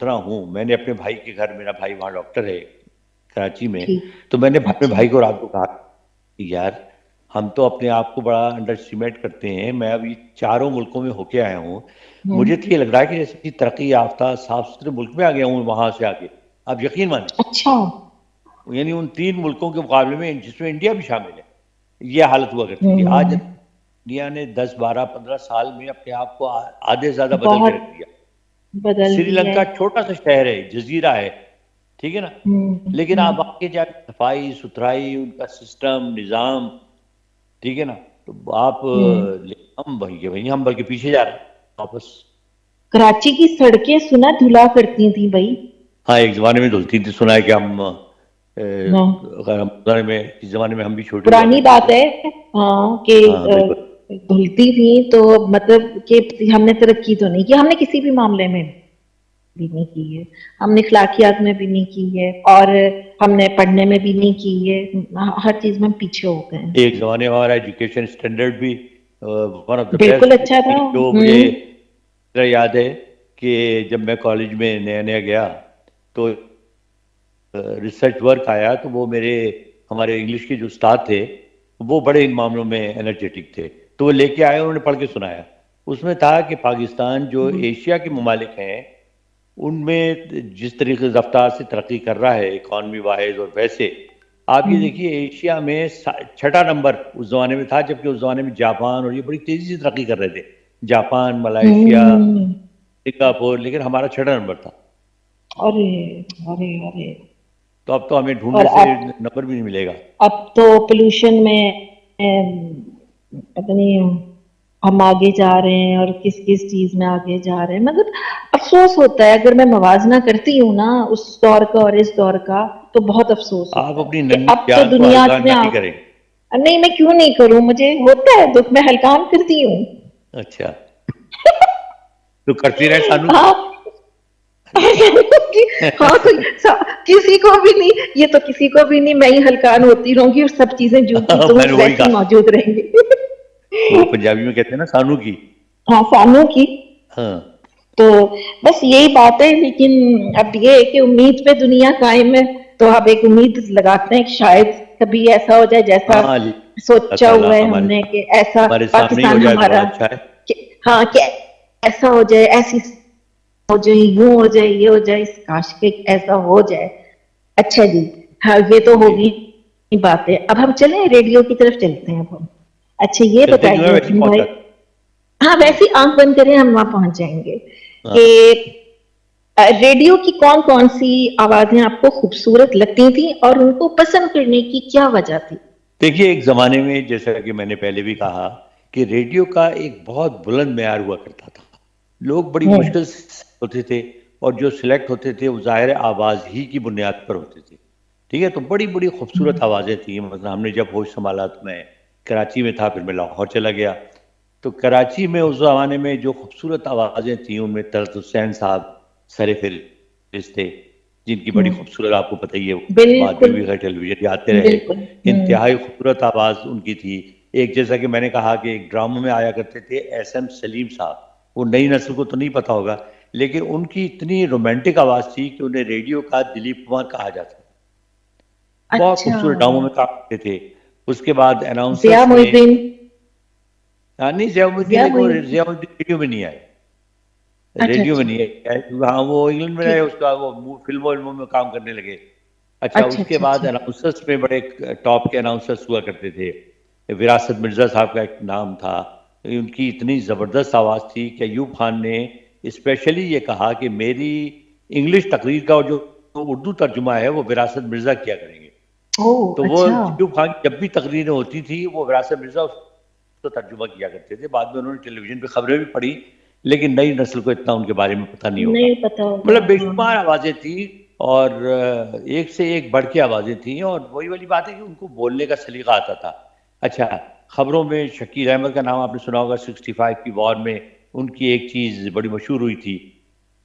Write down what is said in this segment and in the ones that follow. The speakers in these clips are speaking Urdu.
طرح ہوں. میں نے اپنے بھائی کے گھر، میرا بھائی وہاں ڈاکٹر ہے کراچی میں، ٹھیک. تو میں نے اپنے اچھا. بھائی کو رات کو کہا کہ یار ہم تو اپنے آپ کو بڑا انڈر اسٹیمیٹ کرتے ہیں. میں ابھی 4 ملکوں میں ہو کے آیا ہوں. ہوں. مجھے تو یہ لگ رہا ہے کہ جیسے کہ ترقی یافتہ صاف ستھرے ملک میں آ گیا ہوں وہاں سے آ کے. آپ یقین مانیں، اچھا. یعنی ان 3 ملکوں کے مقابلے میں جس میں انڈیا بھی شامل ہے یہ حالت ہوا کرتی تھی. آج ہوں. انڈیا نے 10 12 15 سال میں اپنے آپ کو آدھے زیادہ بدل کے بہت رکھ دیا. بدل سری دیا لنکا ہے. چھوٹا سا شہر ہے، جزیرہ ہے، ٹھیک ہے نا، لیکن ہوں. آپ آگے جا کے صفائی ستھرائی ان کا سسٹم نظام، ٹھیک ہے نا، تو آپ ہوں. ہم وہیں کے وہیں، ہم بلکہ پیچھے جا رہے ہیں واپس. کراچی کی سڑکیں سنا دھلا کرتی تھیں بھائی. ہاں ایک زمانے میں دھلتی تھی، سنا ہے کہ ہم ہاں میں اس زمانے میں ہم بھی چھوٹے ہوا پرانی کرتے تھے. بات ہے. ہاں کہ ہاں بالکل. دھلتی تھی تو مطلب کہ ہم نے ترقی تو نہیں کی، ہم نے کسی بھی معاملے میں بھی نہیں کی ہے. ہم نے اخلاقیات میں بھی نہیں کی ہے اور ہم نے پڑھنے میں بھی نہیں کی ہے. ہر چیز میں ہم پیچھے ہو گئے ہیں. ایک زمانے میں ہمارا ایجوکیشن اسٹینڈرڈ بھی ون آف دا بالکل بیسٹ. اچھا تھا. جو مجھے یاد ہے کہ جب میں کالج میں نیا نیا گیا تو ریسرچ ورک آیا، تو وہ ہمارے انگلش کے جو استاد تھے وہ بڑے ان معاملوں میں انرجیٹک تھے، تو وہ لے کے آئے، انہوں نے پڑھ کے سنایا. اس میں تھا کہ پاکستان جو ایشیا کے ممالک ہیں ان میں جس طریقے سے رفتار سے ترقی کر رہا ہے اکانومی وائز، اور ویسے آپ یہ دیکھیے ایشیا میں 6ٹھا نمبر اس زمانے میں تھا، جبکہ اس زمانے میں جاپان اور یہ بڑی تیزی سے ترقی کر رہے تھے، جاپان، ملائیشیا، سنگاپور، لیکن ہمارا 6ٹھا نمبر تھا. ارے ارے ارے. تو اب تو ہمیں اور ڈھونڈنے سے نمبر بھی نہیں ملے گا. اب تو پولوشن میں پتہ نہیں ہم آگے جا رہے ہیں اور کس کس چیز میں آگے جا رہے ہیں. مگر افسوس ہوتا ہے اگر میں موازنہ کرتی ہوں نا اس دور کا اور اس دور کا، تو بہت افسوس آپ ہوتا ہے اپنی کہ ننھی اب تو جان کو دنیا ہلکا میں نہیں کریں. نہیں میں کیوں نہیں کروں، مجھے ہوتا ہے دکھ، میں ہلکان کرتی ہوں. اچھا تو کرتی رہے سانو کی. ہاں ہاں تو کسی کو بھی نہیں، یہ تو کسی کو بھی نہیں، میں ہی ہلکان ہوتی رہوں گی اور سب چیزیں جو کی تو میں نے وہی ویسے ہی کہا، موجود رہیں گی. وہ پنجابی میں کہتے ہیں نا سانو کی. ہاں سانوں کی. ہاں تو بس یہی بات ہے. لیکن اب یہ ہے کہ امید پہ دنیا قائم ہے، تو اب ایک امید لگاتے ہیں کہ شاید کبھی ایسا ہو جائے جیسا ہاں اللہ سوچا تعالیٰ ہوا ہے ہم نے کہ ایسا ہمارے سامنے ہی ہو پاکستان جائے تو بڑا ہمارا، اچھا ہے. ہاں کہ ایسا ہو جائے، ایسی ہو جائے، یوں ہو جائے، یہ ہو جائے، کاش کے ایسا ہو جائے. اچھا جی. ہاں یہ تو جی ہوگی بات ہے. اب ہم چلیں ریڈیو کی طرف چلتے ہیں. اب ہم اچھا یہ چلتے کیوں ہے، بتائیے ویسے ہی عظیم پہنچ بھائی، جاتے. ہاں ہاں ویسے آنکھ بند کریں ہم وہاں پہنچ جائیں گے، ہاں. کہ ریڈیو کی کون کون سی آوازیں آپ کو خوبصورت لگتی تھیں اور ان کو پسند کرنے کی کیا وجہ تھی؟ دیکھیے ایک زمانے میں جیسا کہ میں نے پہلے بھی کہا کہ ریڈیو کا ایک بہت بلند معیار ہوا کرتا تھا. لوگ بڑی مشکل سے ہوتے تھے اور جو سلیکٹ ہوتے تھے وہ ظاہر آواز ہی کی بنیاد پر ہوتے تھے. ٹھیک ہے، تو بڑی بڑی خوبصورت آوازیں تھیں. مثلا ہم نے جب ہوش سنبھالا تو میں کراچی میں تھا، پھر میں لاہور چلا گیا. تو کراچی میں اس زمانے میں جو خوبصورت آوازیں تھیں ان میں طلعت حسین صاحب سر فہرست تھے، جن کی بڑی خوبصورت، آپ کو پتہ ہی ہے، بعد میں بالکل بھی غیر ٹیلی ویژن آتے رہے. بالکل. انتہائی خوبصورت آواز ان کی تھی. ایک جیسا کہ میں نے کہا کہ ایک ڈراموں میں آیا کرتے تھے ایس ایم سلیم صاحب، وہ نئی نسل کو تو نہیں پتا ہوگا، لیکن ان کی اتنی رومانٹک آواز تھی کہ انہیں ریڈیو کا دلیپ کمار کہا جاتا تھا. بہت اچھا خوبصورت ڈراموں میں کام کرتے تھے. اس کے بعد ضیاء اناؤنسرس محی میں الدین. نہیں ضیاء الدین، ضیاء لیکن محی وہ الدین. ضیاء الدین ریڈیو میں نہیں آئے. اچھا ریڈیو میں اچھا. نہیں آئے. ہاں وہ انگلینڈ میں رہے، ٹھیک. اس کا وہ فلموں میں کام کرنے لگے. اچھا اچھا اس کے اچھا بعد اچھا. اناؤنسرس میں بڑے ٹاپ کے اناؤنسرس ہوا کرتے تھے. وراثت مرزا صاحب کا ایک نام تھا. ان کی اتنی زبردست آواز تھی کہ ایوب خان نے اسپیشلی یہ کہا کہ میری انگلش تقریر کا جو اردو ترجمہ ہے وہ وراثت مرزا کیا کریں گے. اوہ تو وہ اچھا. ایوب خان کی جب بھی تقریریں ہوتی تھی وہ وراثت مرزا اس کو ترجمہ کیا کرتے تھے. بعد میں انہوں نے ٹیلی ویژن پہ خبریں بھی پڑھی، لیکن نئی نسل کو اتنا ان کے بارے میں پتہ نہیں ہوگا. نہیں پتا ہوگا. مطلب بے ہاں شمار آوازیں تھیں اور ایک سے ایک بڑھ کے آوازیں تھیں، اور وہی والی بات ہے کہ ان کو بولنے کا سلیقہ آتا تھا. اچھا خبروں میں شکیل احمد کا نام آپ نے سنا ہوگا. 65 کی وار میں ان کی ایک چیز بڑی مشہور ہوئی تھی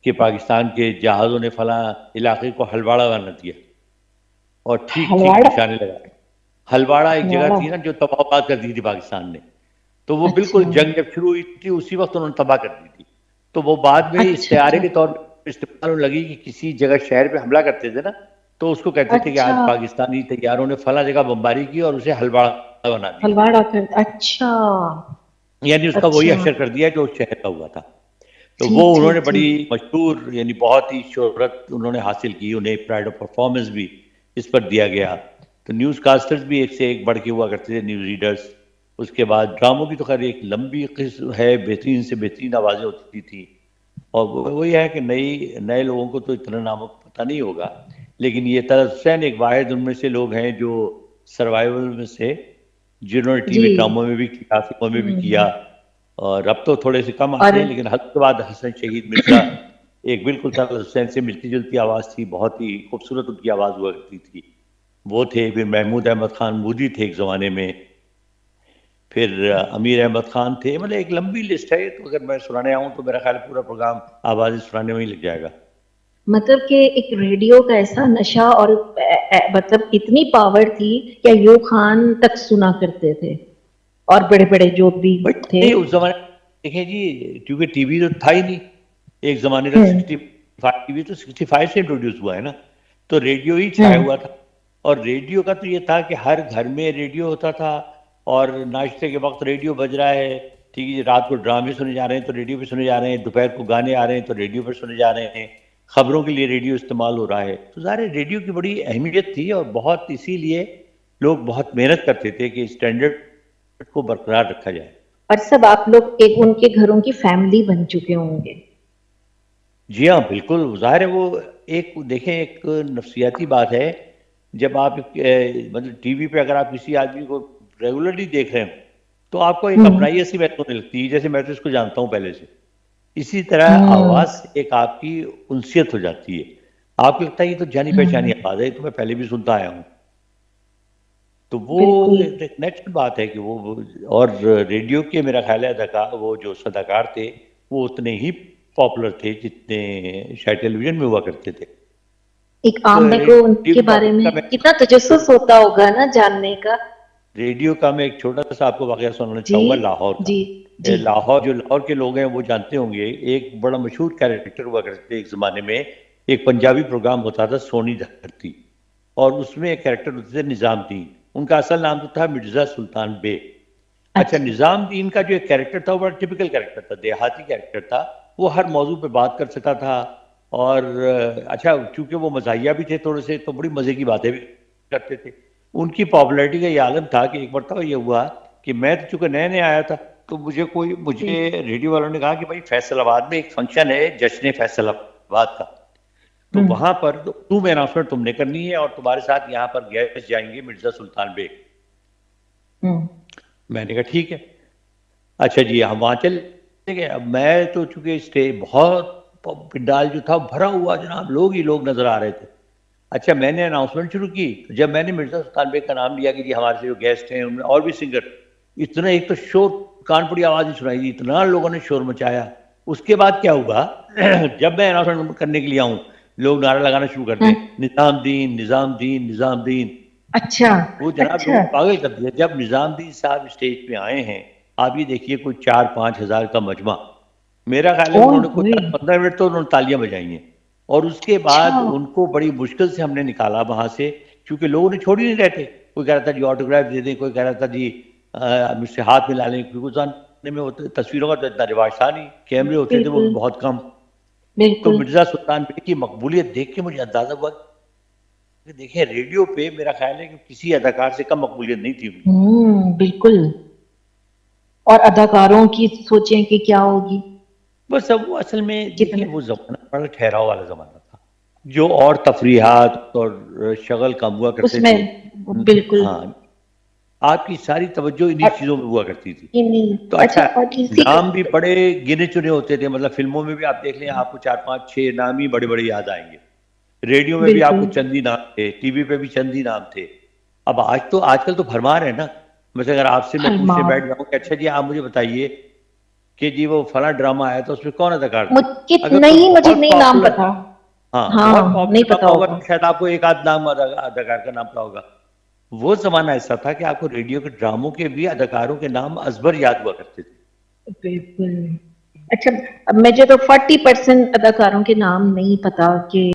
کہ پاکستان کے جہازوں نے فلاں علاقے کو ہلواڑا بنا دیا اور ٹھیک ٹھیک ہلواڑا. نشانے لگائے. ہلواڑا ایک جگہ ہلواڑا. تھی نا جو تباہ آباد کر دی تھی پاکستان نے، تو وہ اچھا بالکل جنگ جب شروع ہوئی تھی اسی وقت انہوں نے تباہ کر دی تھی. تو وہ بعد میں اچھا استعارے اچھا. کے طور پہ استعمال ہونے لگی کہ کسی جگہ شہر پہ حملہ کرتے تھے نا تو اس کو کہتے تھے کہ آج اچھا پاکستانی طیاروں نے فلاں جگہ بمباری کی اور اسے حلواڑا بنا دیا، ہلواڑا کر اچھا یعنی اس کا وہی اچھا اشر کر دیا جو اس شہر کا ہوا تھا. تو وہ ٹھیک انہوں نے ٹھیک بڑی ٹھیک مشہور یعنی بہت ہی شہرت انہوں نے حاصل کی، انہیں پرائڈ آف پرفارمنس بھی اس پر دیا گیا. تو نیوز کاسٹرز بھی ایک سے ایک بڑھ کے ہوا کرتے تھے، نیوز ریڈرز. اس کے بعد ڈراموں کی تو خیر ایک لمبی قسم ہے، بہترین سے بہترین آوازیں ہوتی تھی. اور وہی ہے کہ نئے لوگوں کو تو اتنا نام پتہ نہیں ہوگا، لیکن یہ طلعت حسین ایک واحد ان میں سے لوگ ہیں جو سروائیول میں سے، جنہوں نے ٹی جی وی ڈراموں میں بھی کیا، فلموں میں بھی کیا. اور اب تو تھوڑے سے کم اور آتے ہیں، لیکن حد کے بعد حسن شہید مرزا ایک بالکل طلعت حسین سے ملتی جلتی آواز تھی، بہت ہی خوبصورت ان کی آواز ہوا کرتی تھی. وہ تھے. پھر محمود احمد خان مودی تھے ایک زمانے میں، پھر امیر احمد خان تھے. مطلب ایک لمبی لسٹ ہے، تو اگر میں سنانے آؤں تو میرا خیال ہے پورا پروگرام آوازیں سنانے میں ہی لگ جائے گا. مطلب کہ ایک ریڈیو کا ایسا نشہ اور مطلب اتنی پاور تھی کہ ایوب خان تک سنا کرتے تھے اور بڑے بڑے جو بھی تھے. بھائی اس زمانے دیکھیں جی، کیونکہ ٹی وی تو تھا ہی نہیں ایک زمانے تک. ہوں 65 ٹی وی تو 65 سے انٹروڈیوس ہوا ہے نا، تو ریڈیو ہی چھایا ہوں ہوا تھا. اور ریڈیو کا تو یہ تھا کہ ہر گھر میں ریڈیو ہوتا تھا، اور ناشتے کے وقت ریڈیو بج رہا ہے، ٹھیک ہے، رات کو ڈرامے سنے جا رہے ہیں تو ریڈیو پہ سنے جا رہے ہیں، دوپہر کو گانے آ رہے ہیں تو ریڈیو پہ سنے جا رہے ہیں، خبروں کے لیے ریڈیو استعمال ہو رہا ہے. تو ظاہر ہے ریڈیو کی بڑی اہمیت تھی، اور بہت اسی لیے لوگ بہت محنت کرتے تھے کہ اسٹینڈرڈ کو برقرار رکھا جائے. اور سب آپ لوگ ایک ان کے گھروں کی فیملی بن چکے ہوں گے. جی ہاں بالکل. ظاہر ہے وہ ایک دیکھیں ایک نفسیاتی بات ہے. جب آپ مطلب ٹی وی پہ اگر آپ کسی آدمی کو ریگولرلی دیکھ رہے ہیں تو آپ کو ایک ہوں اپنائی ایسی محسوس ہونے لگتی ہے جیسے میں تو اس کو جانتا ہوں پہلے سے. اسی طرح ہوں آواز سے ایک آپ کی انسیت ہو جاتی ہے، آپ کو لگتا ہے یہ تو جانی پہچانی آواز ہے، یہ تو میں پہلے بھی سنتا آیا ہوں. تو وہ بالکل ایک نیچرل بات ہے کہ وہ اور ریڈیو کے میرا خیال ہے اداکار، وہ جو صداکار تھے وہ اتنے ہی پاپولر تھے جتنے شاید ٹیلی ویژن میں ہوا کرتے تھے. ایک تو عام کو ان ریڈیو کے کی بارے میں پاپولرٹی کا میں کتنا تجسس ہوتا ہوگا نا جاننے کا. ریڈیو کا میں ایک چھوٹا سا آپ کو واقعہ سنانا جی چاہوں گا لاہور کا. جی جی لاہور کے لوگ ہیں وہ جانتے ہوں گے، ایک بڑا مشہور کیریکٹر ہوا کرتے تھے ایک زمانے میں. ایک پنجابی پروگرام ہوتا تھا سونی دھرتی، اور اس میں ایک کیریکٹر ہوتے تھے نظام الدین. ان کا اصل نام تو تھا مرزا سلطان بے. اچھا، اچھا نظام الدین کا جو ایک کیریکٹر تھا وہ بڑا ٹپیکل کیریکٹر تھا، دیہاتی کیریکٹر تھا. وہ ہر موضوع پہ بات کر سکتا تھا، اور اچھا چونکہ وہ مزاحیہ بھی تھے تھوڑے سے تو بڑی مزے کی باتیں بھی کرتے تھے. ان کی پاپولیرٹی کا یہ عالم تھا کہ ایک مرتبہ یہ ہوا کہ میں تو چونکہ نئے نئے آیا تھا تو جی مجھے ریڈیو والوں نے کہا کہ بھائی فیصل آباد میں ایک فنکشن ہے جشن فیصل آباد کا، تو ہوں وہاں پر تو میں اناؤنسمنٹ تم نے کرنی ہے، اور تمہارے ساتھ یہاں پر گیسٹ جائیں گے مرزا سلطان بے. ہوں میں نے کہا ٹھیک ہے. اچھا جی ہم وہاں چلے گئے. اب میں تو چونکہ اسٹیج بہت پنڈال جو تھا بھرا ہوا جناب، لوگ ہی لوگ نظر آ رہے تھے. اچھا میں نے اناؤنسمنٹ شروع کی، جب میں نے مرزا سلطان بیگ کا نام لیا کہ جی ہمارے سے جو گیسٹ ہیں ان میں اور بھی سنگر، اتنا ایک تو شور کانپوری آواز ہی سنائی دی، اتنا لوگوں نے شور مچایا. اس کے بعد کیا ہوا جب میں اناؤنسمنٹ کرنے کے لیے آؤں لوگ نعرہ لگانا شروع کر دیں، ہوں نظام الدین نظام الدین نظام الدین. اچھا وہ جناب اچھا لوگوں کو پاگل کر دیا. جب نظام الدین صاحب اسٹیج پہ آئے ہیں، آپ یہ دیکھیے کوئی 4-5 ہزار کا مجمع، میرا خیال ہے او انہوں نے کوئی ہوئے 10-15 منٹ تو انہوں نے تالیاں بجائی ہیں. اور اس کے اچھا بعد ان کو بڑی مشکل سے ہم نے نکالا وہاں سے، کیونکہ لوگوں نے چھوڑ ہی نہیں رہتے. کوئی کہہ رہا تھا جی آٹوگراف دے دیں، کوئی کہہ رہا تھا جی مجھ سے ہاتھ ملا لیں، کیونکہ زمانے میں تصویروں کا تو اتنا رواج تھا نہیں، کیمرے ہوتے تھے وہ بھی بالکل بہت کم. تو بالکل مرزا سلطان بے کی مقبولیت دیکھ کے مجھے اندازہ ہوا کہ دیکھیں ریڈیو پہ میرا خیال ہے کہ کسی اداکار سے کم مقبولیت نہیں تھی ان کی. بالکل. اور اداکاروں کی سوچیں کہ کیا ہوگی. بس اب وہ اصل میں دیکھیے کتنے وہ زمانہ بڑا ٹھہراؤ والا زمانہ تھا، جو اور تفریحات اور شغل کم ہوا اس کرتے میں تھے. بالکل. ہاں آپ کی ساری توجہ انہی اور چیزوں میں ہوا کرتی تھی. انہیں تو اچھا اچھا اور اسی نام بھی بڑے گنے چنے ہوتے تھے، مطلب فلموں میں بھی آپ دیکھ لیں آپ کو 4-5-6 نام ہی بڑے بڑے یاد آئیں گے. ریڈیو میں بھی آپ کو بالکل چند ہی نام تھے، ٹی وی پہ بھی چند ہی نام تھے. اب آج کل تو بھرمار ہے نا. مثلا اگر آپ سے میں پوچھنے ہمار بیٹھ جاؤں کہ اچھا جی آپ مجھے بتائیے کہ جی وہ فلاں ڈرامہ آیا تھا اس میں کون اداکار تھے، اگر کوئی نہیں مجھے بہت نہیں نام پاپولر، پتا. ہاں بہت ہاں نہیں پاپولر پتا ڈرامہ ہوگا تو شاید آپ کو ایک آدھ نام اداکار کا نام پتا ہوگا. وہ زمانہ ایسا تھا کہ آپ کو ریڈیو کے ڈراموں کے بھی اداکاروں کے نام ازبر یاد ہوا کرتے تھے. بالکل اچھا، اب مجھے تو 40% اداکاروں کے نام نہیں پتا کہ